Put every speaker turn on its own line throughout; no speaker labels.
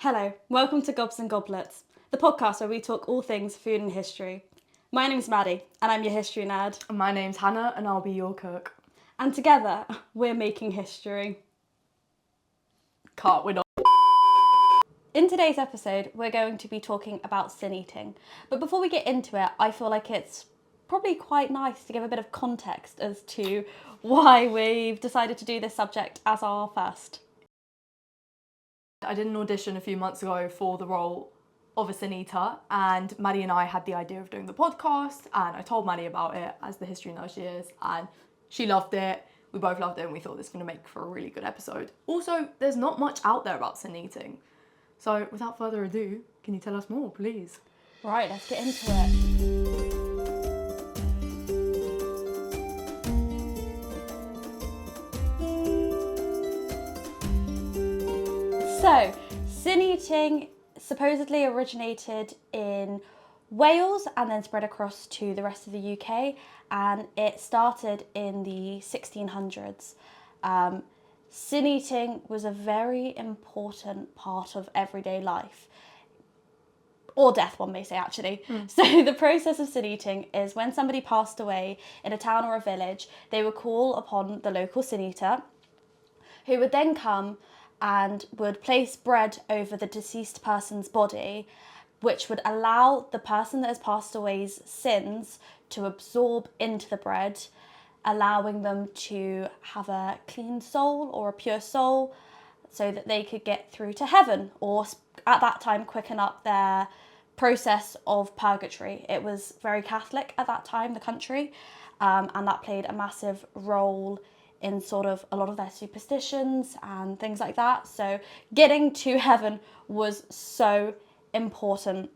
Hello, welcome to Gobs Goblets, the podcast where we talk all things food and history. My name's Maddie, and I'm your history nerd.
And my name's Hannah, and I'll be your cook.
And together, we're making history.
We're not.
In today's episode, we're going to be talking about sin eating. But before we get into it, I feel like it's probably quite nice to give a bit of context as to why we've decided to do this subject as our first.
I did an audition a few months ago for the role of a sin eater, and Maddie and I had the idea of doing the podcast, and I told Maddie about it as the history nerd she is, and she loved it. We both loved it, and we thought this was going to make for a really good episode. Also, there's not much out there about sin eating. So without further ado, can you tell us more, please?
Right, let's get into it. So, sin eating supposedly originated in Wales and then spread across to the rest of the UK, and it started in the 1600s. Sin eating was a very important part of everyday life, or death, one may say, actually. So the process of sin eating is when somebody passed away in a town or a village, they would call upon the local sin eater, who would then come and would place bread over the deceased person's body, which would allow the person that has passed away's sins to absorb into the bread, allowing them to have a clean soul or a pure soul so that they could get through to heaven, or at that time quicken up their process of purgatory. It was very Catholic at that time, the country, and that played a massive role in sort of a lot of their superstitions and things like that. So getting to heaven was so important.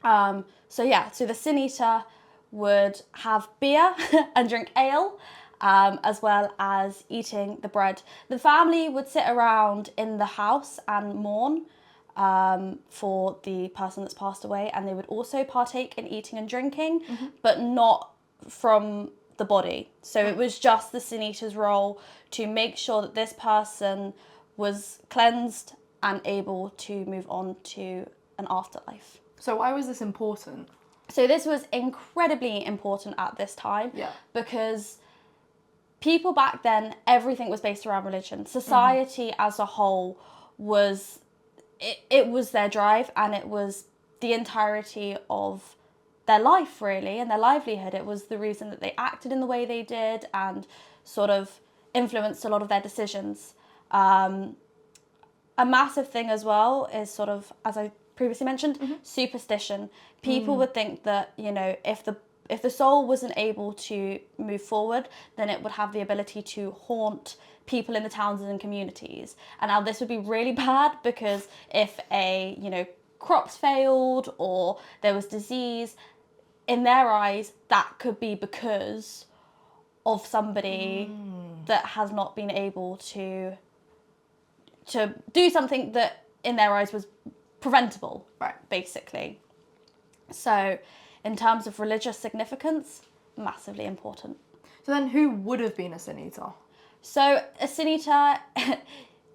So the sin eater would have beer and drink ale, as well as eating the bread. The family would sit around in the house and mourn for the person that's passed away, and they would also partake in eating and drinking, but not from the body. So it was just the sin eater's role to make sure that this person was cleansed and able to move on to an afterlife.
So why was this important?
So this was incredibly important at this time, because people back then, everything was based around religion. Society as a whole was, it was their drive, and it was the entirety of their life, really, and their livelihood. It was the reason that they acted in the way they did and sort of influenced a lot of their decisions. A massive thing as well is sort of, as I previously mentioned, superstition. People would think that, you know, if the soul wasn't able to move forward, then it would have the ability to haunt people in the towns and communities. And now this would be really bad, because if crops failed or there was disease, in their eyes, that could be because of somebody that has not been able to do something that in their eyes was preventable,
right?
Basically. So in terms of religious significance, massively important.
So then who would have been a sin eater?
So a sin eater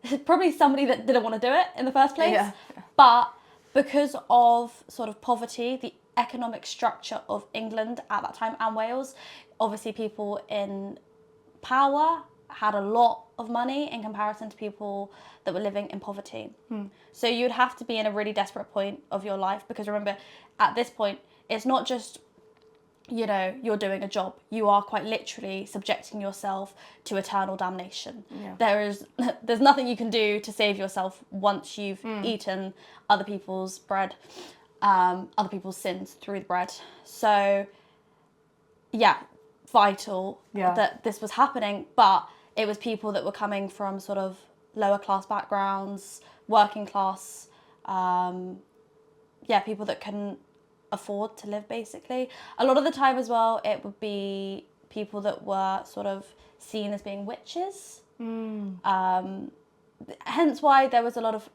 is probably somebody that didn't want to do it in the first place.
Yeah.
But because of sort of poverty, the economic structure of England at that time and Wales, obviously people in power had a lot of money in comparison to people that were living in poverty. So you'd have to be in a really desperate point of your life, because remember, at this point, it's not just, you know, you're doing a job. You are quite literally subjecting yourself to eternal damnation. There's nothing you can do to save yourself once you've eaten other people's bread, other people's sins through the bread. So vital that this was happening, but it was people that were coming from sort of lower class backgrounds, working class, people that couldn't afford to live, basically. A lot of the time as well, it would be people that were sort of seen as being witches. Hence why there was a lot of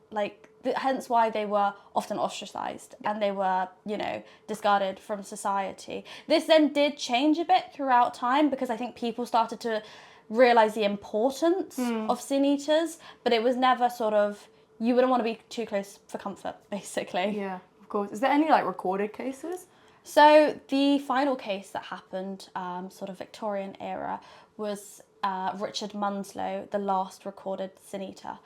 hence why they were often ostracised and they were, you know, discarded from society. This then did change a bit throughout time, because I think people started to realise the importance of sin eaters, but it was never sort of, you wouldn't want to be too close for comfort, basically.
Yeah, of course. Is there any like recorded cases?
So the final case that happened, sort of Victorian era, was Richard Munslow, the last recorded sin eater.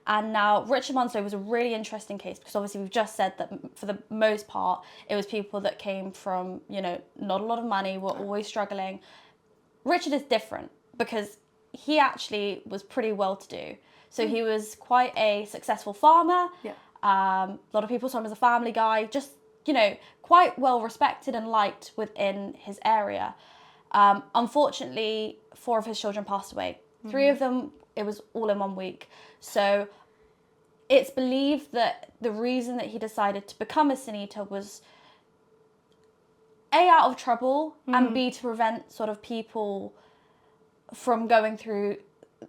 And now Richard Munslow was a really interesting case because obviously we've just said that for the most part it was people that came from, you know, not a lot of money, were always struggling. Richard is different because he actually was pretty well to do. So he was quite a successful farmer.
Yeah.
A lot of people saw him as a family guy, just, you know, quite well respected and liked within his area. Unfortunately, 4 of his children passed away. 3 of them, it was all in 1 week. So it's believed that the reason that he decided to become a sin eater was A, out of trouble, and B, to prevent sort of people from going through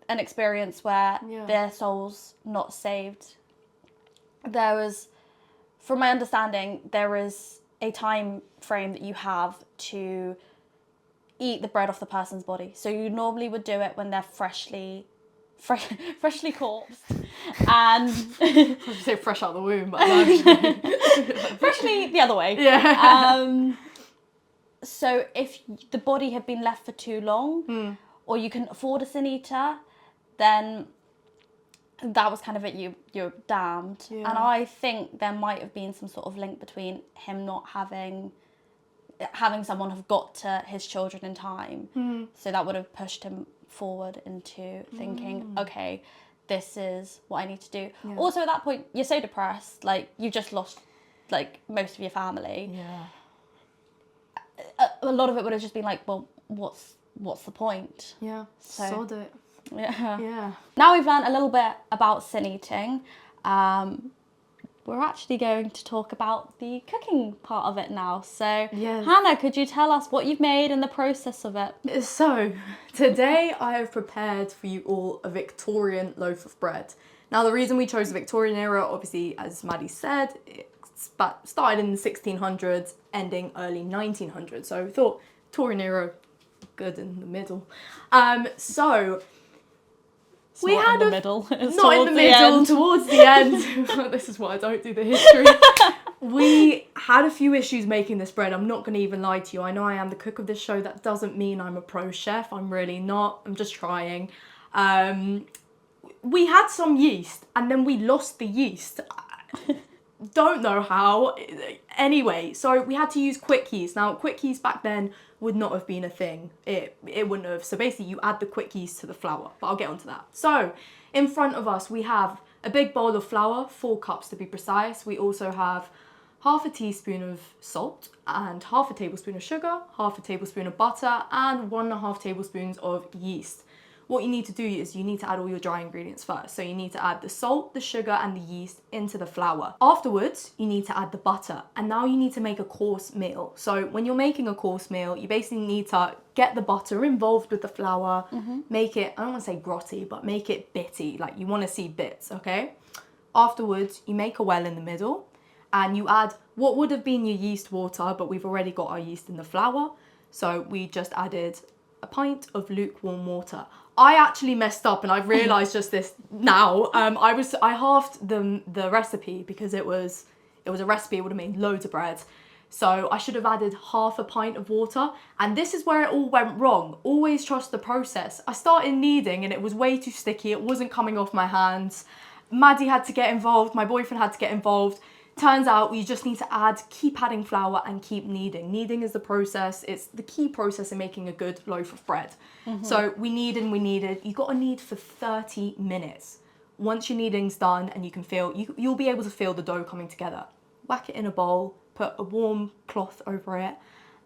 an experience where their soul's not saved. There was, from my understanding, there is a time frame that you have to eat the bread off the person's body. So you normally would do it when they're freshly corpsed, and
I was say fresh out of the womb, but no.
freshly the other way.
Yeah.
So if the body had been left for too long, or you couldn't afford a sin eater, then that was kind of it. You're damned.
Yeah.
And I think there might have been some sort of link between him not having someone have got to his children in time. So that would have pushed him forward into thinking, okay, this is what I need to do.
Yeah.
Also at that point, you're so depressed, like you've just lost like most of your family.
Yeah.
A lot of it would have just been like, well, what's the point?
Yeah.
So-
Sod it.
Yeah.
Yeah.
Now we've learned a little bit about sin eating. We're actually going to talk about the cooking part of it now. So,
Yes.
Hannah, could you tell us what you've made and the process of it?
So, today I have prepared for you all a Victorian loaf of bread. Now, the reason we chose the Victorian era, obviously, as Maddie said, it started in the 1600s, ending early 1900s. So, we thought Victorian era, good in the middle. So, we
Not
had
in the
a
middle. It's
not in
towards
the middle,
end.
towards the end. This is why I don't do the history. We had a few issues making this bread. I'm not going to even lie to you. I know I am the cook of this show. That doesn't mean I'm a pro chef. I'm really not. I'm just trying. We had some yeast and then we lost the yeast. Don't know how. Anyway, so we had to use quick yeast. Now, quick yeast back then would not have been a thing. It wouldn't have. So basically, you add the quick yeast to the flour. But I'll get onto that. So in front of us, we have a big bowl of flour, 4 cups to be precise. We also have half a teaspoon of salt and half a tablespoon of sugar, half a tablespoon of butter, and 1.5 tablespoons of yeast. What you need to do is you need to add all your dry ingredients first. So you need to add the salt, the sugar, and the yeast into the flour. Afterwards, you need to add the butter. And now you need to make a course meal. So when you're making a course meal, you basically need to get the butter involved with the flour, make it, I don't want to say grotty, but make it bitty. Like you want to see bits, okay? Afterwards, you make a well in the middle and you add what would have been your yeast water, but we've already got our yeast in the flour. So we just added a pint of lukewarm water. I actually messed up and I've realised just this now. I halved the recipe because it was a recipe, it would have made loads of bread. So I should have added half a pint of water. And this is where it all went wrong. Always trust the process. I started kneading and it was way too sticky. It wasn't coming off my hands. Maddie had to get involved. My boyfriend had to get involved. Turns out you just need to keep adding flour and keep kneading. Kneading is the process. It's the key process in making a good loaf of bread. So we kneaded and we kneaded. You got to knead for 30 minutes. Once your kneading's done and you can feel, you'll be able to feel the dough coming together. Whack it in a bowl, put a warm cloth over it,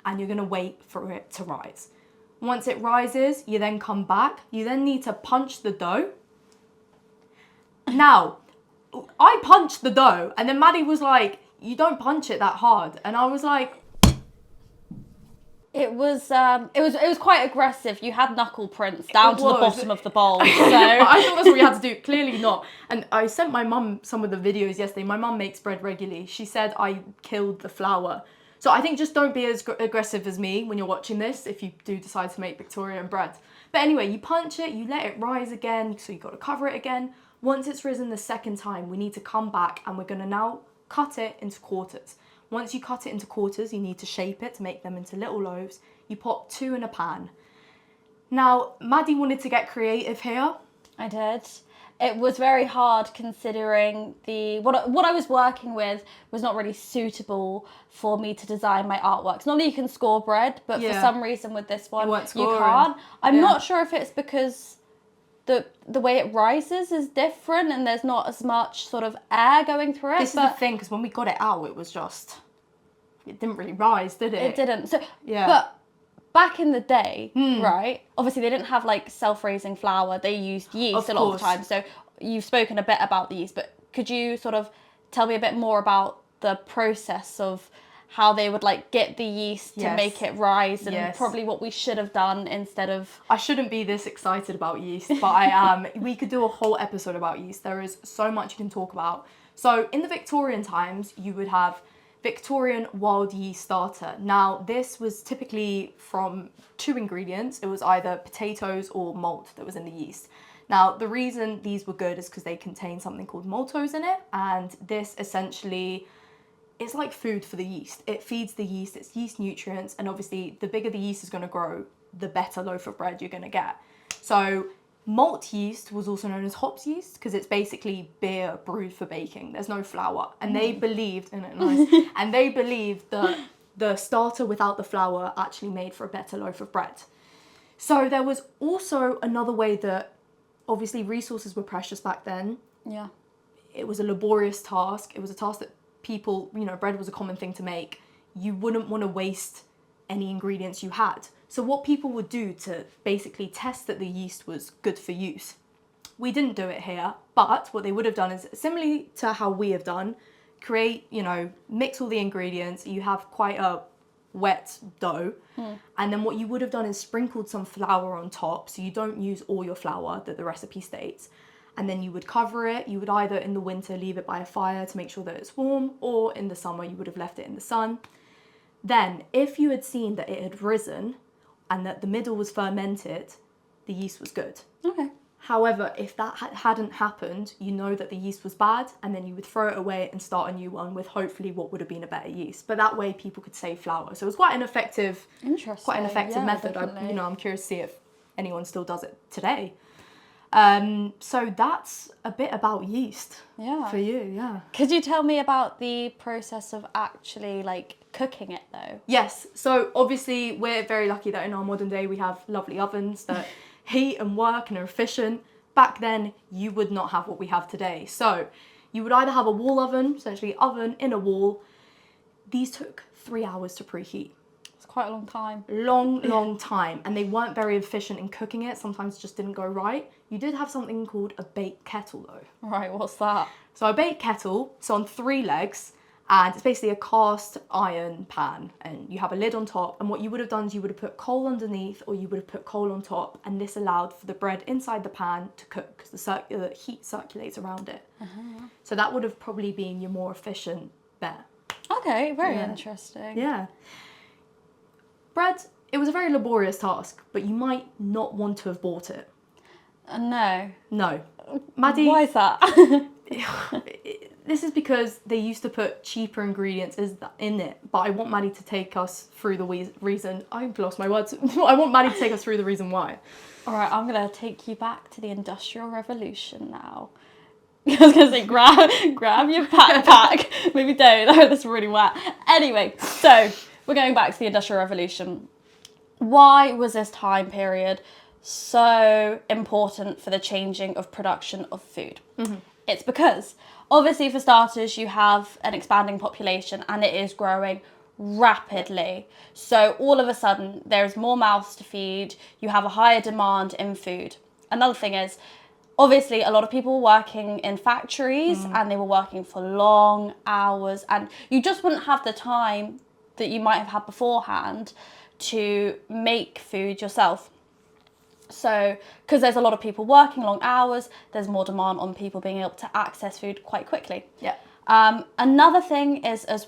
and you're going to wait for it to rise. Once it rises, you then come back. You then need to punch the dough. Now, I punched the dough and then Maddie was like, you don't punch it that hard. And I was like,
It was quite aggressive. You had knuckle prints down to the
was.
bottom of the bowl. So
I thought that's what you had to do. Clearly not. And I sent my mum some of the videos yesterday. My mum makes bread regularly. She said I killed the flour. So I think just don't be as aggressive as me when you're watching this if you do decide to make Victorian bread. But anyway, you punch it, you let it rise again, so you've got to cover it again. Once it's risen the second time, we need to come back and we're going to now cut it into quarters. Once you cut it into quarters, you need to shape it to make them into little loaves. You pop 2 in a pan. Now, Maddie wanted to get creative here.
I did. It was very hard considering what I was working with was not really suitable for me to design my artworks. Normally you can score bread, but for some reason with this one you can't. I'm not sure if it's because the way it rises is different and there's not as much sort of air going through it.
This is the thing, because when we got it out, it didn't really rise, did it?
It didn't. So but back in the day, right, obviously they didn't have like self-raising flour. They used yeast a lot of the time. So you've spoken a bit about the yeast, but could you sort of tell me a bit more about the process of how they would like get the yeast to make it rise and probably what we should have done instead of...
I shouldn't be this excited about yeast, but I am. We could do a whole episode about yeast. There is so much you can talk about. So in the Victorian times, you would have Victorian wild yeast starter. Now, this was typically from 2 ingredients. It was either potatoes or malt that was in the yeast. Now, the reason these were good is because they contain something called maltose in it, and this essentially is like food for the yeast. It feeds the yeast its yeast nutrients, and obviously the bigger the yeast is going to grow, the better loaf of bread you're going to get. So malt yeast was also known as hops yeast because it's basically beer brewed for baking. There's no flour. And they believed, isn't it nice? And they believed that the starter without the flour actually made for a better loaf of bread. So there was also another way that obviously resources were precious back then.
Yeah.
It was a laborious task. It was a task that people, bread was a common thing to make. You wouldn't want to waste any ingredients you had. So what people would do to basically test that the yeast was good for use, we didn't do it here, but what they would have done is similarly to how we have done, create, mix all the ingredients. You have quite a wet dough. And then what you would have done is sprinkled some flour on top, so you don't use all your flour that the recipe states. And then you would cover it. You would either in the winter leave it by a fire to make sure that it's warm, or in the summer you would have left it in the sun. Then if you had seen that it had risen and that the middle was fermented, the yeast was good.
Okay.
However, if that hadn't happened, you know that the yeast was bad, and then you would throw it away and start a new one with hopefully what would have been a better yeast. But that way people could save flour. So it was quite an effective method. I'm curious to see if anyone still does it today. So that's a bit about yeast for you.
Could you tell me about the process of actually like cooking it though?
Yes. So obviously we're very lucky that in our modern day we have lovely ovens that heat and work and are efficient. Back then you would not have what we have today. So you would either have a wall oven, essentially oven in a wall. These took 3 hours to preheat.
It's quite a long time.
Long time. And they weren't very efficient in cooking it. Sometimes it just didn't go right. You did have something called a baked kettle though.
Right, what's that?
So a baked kettle, so on 3 legs, and it's basically a cast iron pan, and you have a lid on top, and what you would have done is you would have put coal underneath, or you would have put coal on top, and this allowed for the bread inside the pan to cook because the heat circulates around it. So that would have probably been your more efficient bet.
Okay, very interesting.
Yeah. Bread, it was a very laborious task, but you might not want to have bought it.
No.
Maddie,
why is that?
This is because they used to put cheaper ingredients in it, but I want Maddie to take us through the reason. I've lost my words. I want Maddie to take us through the reason why.
All right, I'm going to take you back to the Industrial Revolution now. I was going to say grab your backpack. Maybe don't. Oh, that's really wet. Anyway, so we're going back to the Industrial Revolution. Why was this time period so important for the changing of production of food? It's because obviously for starters you have an expanding population and it is growing rapidly. So all of a sudden there's more mouths to feed, you have a higher demand in food. Another thing is obviously a lot of people were working in factories and they were working for long hours, and you just wouldn't have the time that you might have had beforehand to make food yourself. So, because there's a lot of people working long hours, there's more demand on people being able to access food quite quickly.
Yeah.
Another thing is at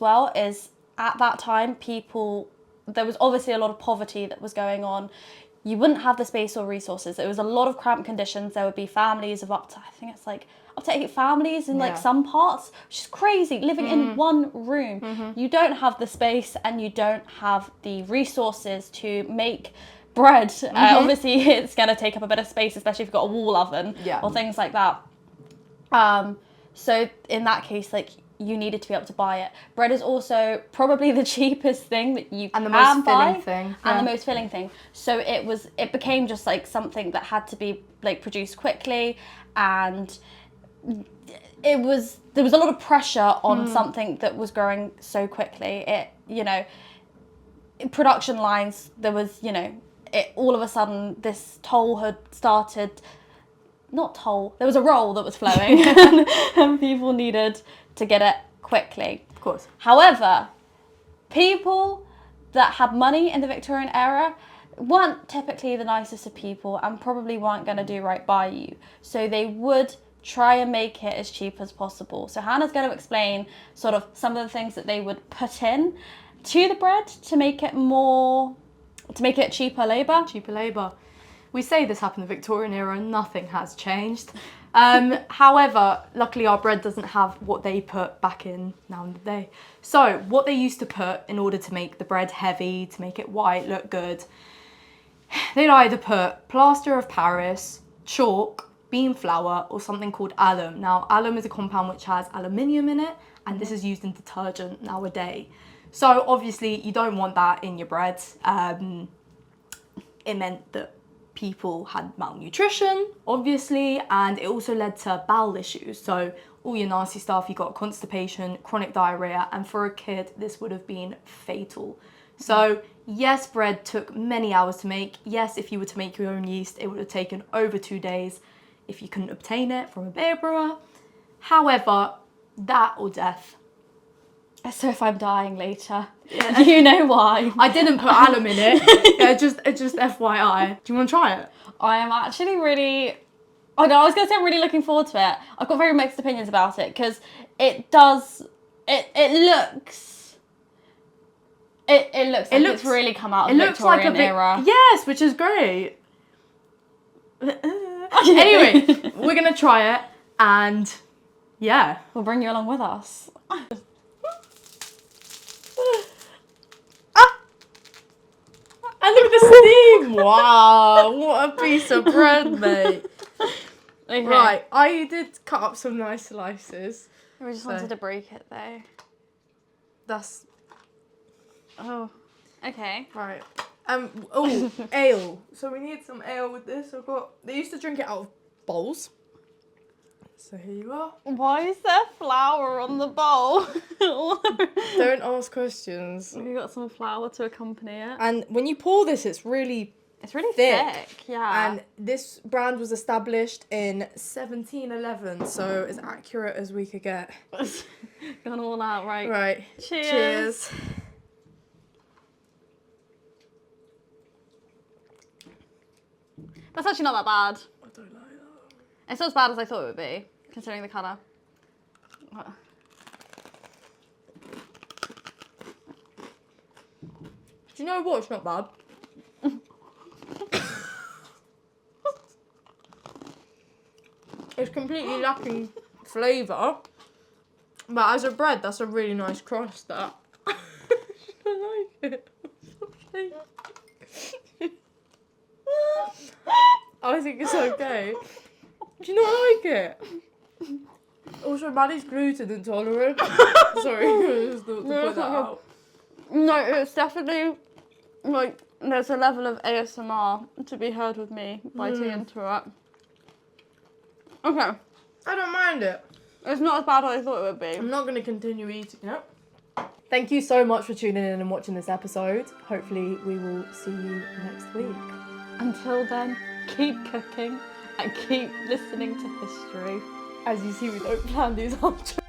that time, there was obviously a lot of poverty that was going on. You wouldn't have the space or resources. It was a lot of cramped conditions. There would be families of up to, I think it's like up to 8 families in like
Yeah.
some parts, which is crazy, living in one room. You don't have the space and you don't have the resources to make bread. Obviously it's going to take up a bit of space, especially if you've got a wall oven or things like that. So in that case, like, you needed to be able to buy it. Bread is also probably the cheapest thing that you
And the
can
most
buy,
filling thing.
and the most filling thing. So it became just like something that had to be like produced quickly, and there was a lot of pressure on something that was growing so quickly. Production lines, there was, all of a sudden this toll had started. Not toll. There was a roll that was flowing, and people needed to get it quickly.
Of course.
However, people that had money in the Victorian era weren't typically the nicest of people and probably weren't going to do right by you. So they would try and make it as cheap as possible. So Hannah's going to explain sort of some of the things that they would put in to the bread to make it cheaper labour.
Cheaper labour. We say this happened in the Victorian era and nothing has changed. However, luckily our bread doesn't have what they put back in now in the day. So what they used to put in order to make the bread heavy, to make it white, look good, they'd either put plaster of Paris, chalk, bean flour, or something called alum. Now, alum is a compound which has aluminium in it, and this is used in detergent nowadays. So obviously you don't want that in your bread. It meant that people had malnutrition, obviously, and it also led to bowel issues. So all your nasty stuff, you got constipation, chronic diarrhea, and for a kid, this would have been fatal. So yes, bread took many hours to make. Yes, if you were to make your own yeast, it would have taken over 2 days if you couldn't obtain it from a beer brewer. However, that or death.
So if I'm dying later, you know why.
I didn't put alum in it. Yeah, just FYI. Do you want to try it?
I am actually really... Oh no, I was going to say I'm really looking forward to it. I've got very mixed opinions about it because it does... It looks like it's really come out of the Victorian era.
Yes, which is great. Anyway, we're going to try it and yeah.
We'll bring you along with us.
And look at the steam! Wow, what a piece of bread, mate.
Okay.
Right, I did cut up some nice slices.
We just wanted to break it though.
That's...
Oh, okay.
Right. Oh, ale. So we need some ale with this. They used to drink it out of bowls. So here you are.
Why is there flour on the bowl?
Don't ask questions.
We got some flour to accompany it.
And when you pour this, it's really
thick. Yeah.
And this brand was established in 1711, so as accurate as we could get.
Gone all out, right?
Right.
Cheers. That's actually not that bad.
I don't like that.
It's not as bad as I thought it would be, considering the colour.
Do you know what? It's not bad. It's completely lacking flavour. But as a bread, that's a really nice crust, that. I like it. I think it's okay. Do you not like it? Also, Maddie's gluten intolerant. Sorry, just thought to put that out.
No, it's definitely, like, there's a level of ASMR to be heard with me biting into it. Okay.
I don't mind it.
It's not as bad as I thought it would be.
I'm not going to continue eating it. Thank you so much for tuning in and watching this episode. Hopefully we will see you next week.
Until then, keep cooking and keep listening to history.
As you see, we don't plan these outros.